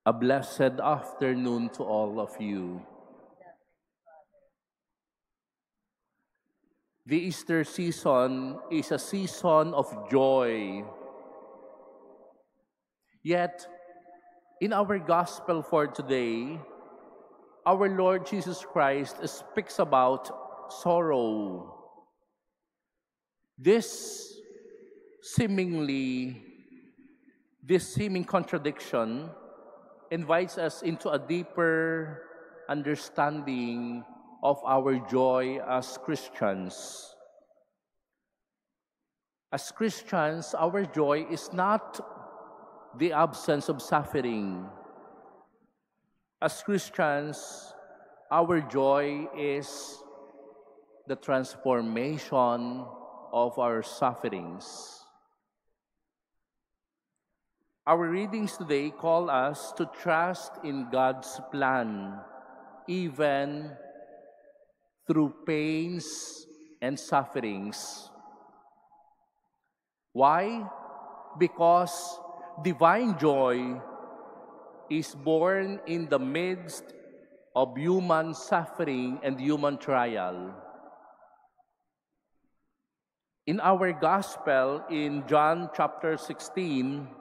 A blessed afternoon to all of you. The Easter season is a season of joy. Yet, in our gospel for today, our Lord Jesus Christ speaks about sorrow. This seeming contradiction invites us into a deeper understanding of our joy as Christians. As Christians, our joy is not the absence of suffering. As Christians, our joy is the transformation of our sufferings. Our readings today call us to trust in God's plan, even through pains and sufferings. Why? Because divine joy is born in the midst of human suffering and human trial. In our gospel, in John chapter 16,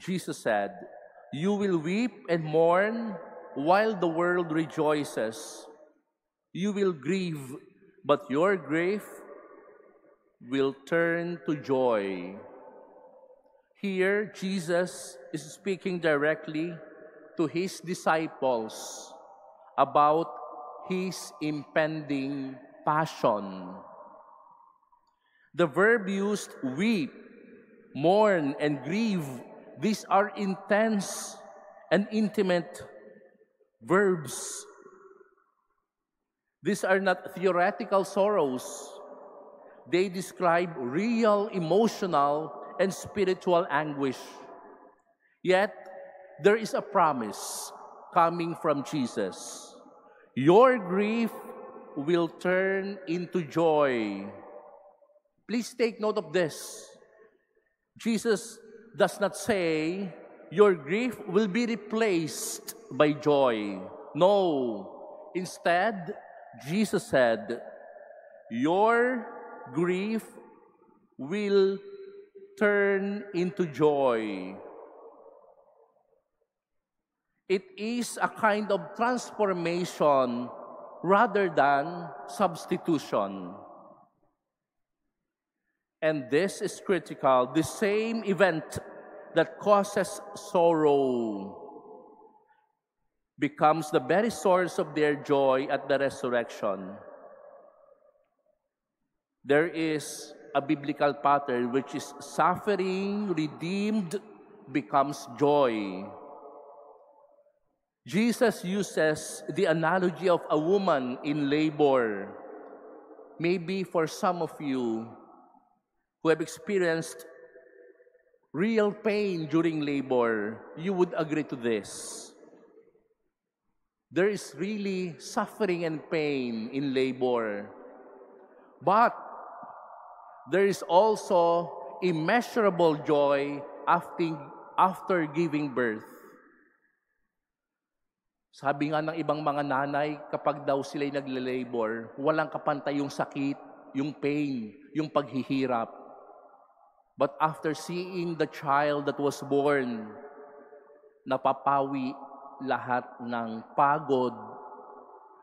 Jesus said, "You will weep and mourn while the world rejoices. You will grieve, but your grief will turn to joy." Here, Jesus is speaking directly to his disciples about his impending passion. The verb used, weep, mourn, and grieve, these are intense and intimate verbs. These are not theoretical sorrows. They describe real emotional and spiritual anguish. Yet, there is a promise coming from Jesus. Your grief will turn into joy. Please take note of this. Jesus does not say your grief will be replaced by joy. No. Instead, Jesus said, your grief will turn into joy. It is a kind of transformation rather than substitution. And this is critical. The same event that causes sorrow becomes the very source of their joy at the resurrection. There is a biblical pattern which is suffering redeemed becomes joy. Jesus uses the analogy of a woman in labor. Maybe for some of you who have experienced real pain during labor, you would agree to this. There is really suffering and pain in labor. But there is also immeasurable joy after giving birth. Sabi nga ng ibang mga nanay, kapag daw sila'y nagle-labor, walang kapantay yung sakit, yung pain, yung paghihirap. But after seeing the child that was born, napapawi lahat ng pagod,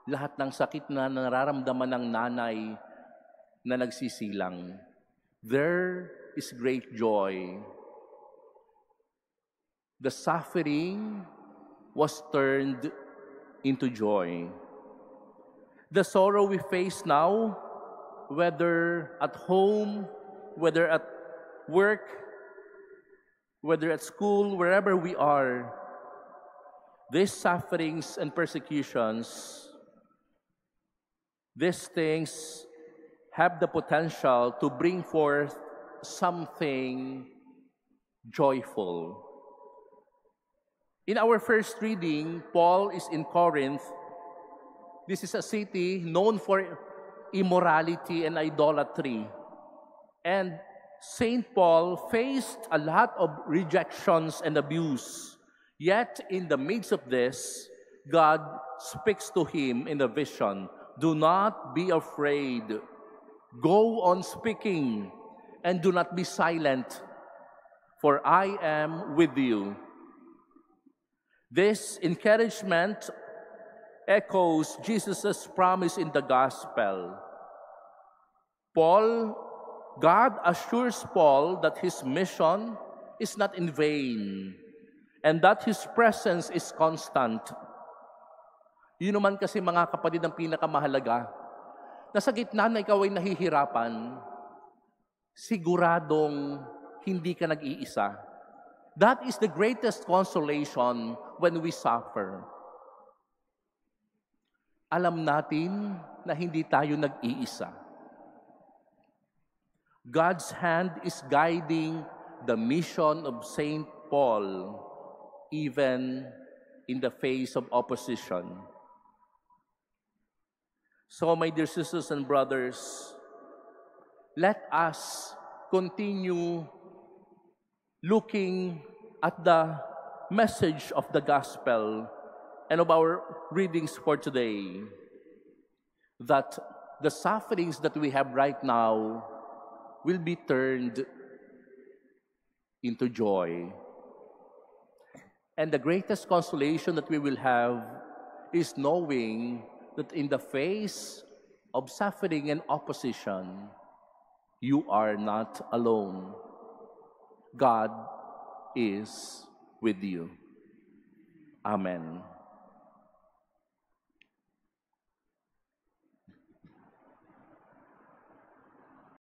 lahat ng sakit na nararamdaman ng nanay na nagsisilang. There is great joy. The suffering was turned into joy. The sorrow we face now, whether at home, whether at work, whether at school, wherever we are, these sufferings and persecutions, these things have the potential to bring forth something joyful. In our first reading, Paul is in Corinth. This is a city known for immorality and idolatry. And St. Paul faced a lot of rejections and abuse. Yet, in the midst of this, God speaks to him in a vision. Do not be afraid. Go on speaking, and do not be silent, for I am with you. This encouragement echoes Jesus' promise in the gospel. God assures Paul that his mission is not in vain and that his presence is constant. Yun naman kasi mga kapatid ang pinakamahalaga. Nasa gitna na ikaw ay nahihirapan, siguradong hindi ka nag-iisa. That is the greatest consolation when we suffer. Alam natin na hindi tayo nag-iisa. God's hand is guiding the mission of Saint Paul, even in the face of opposition. So, my dear sisters and brothers, let us continue looking at the message of the gospel and of our readings for today, that the sufferings that we have right now will be turned into joy. And the greatest consolation that we will have is knowing that in the face of suffering and opposition, you are not alone. God is with you. Amen.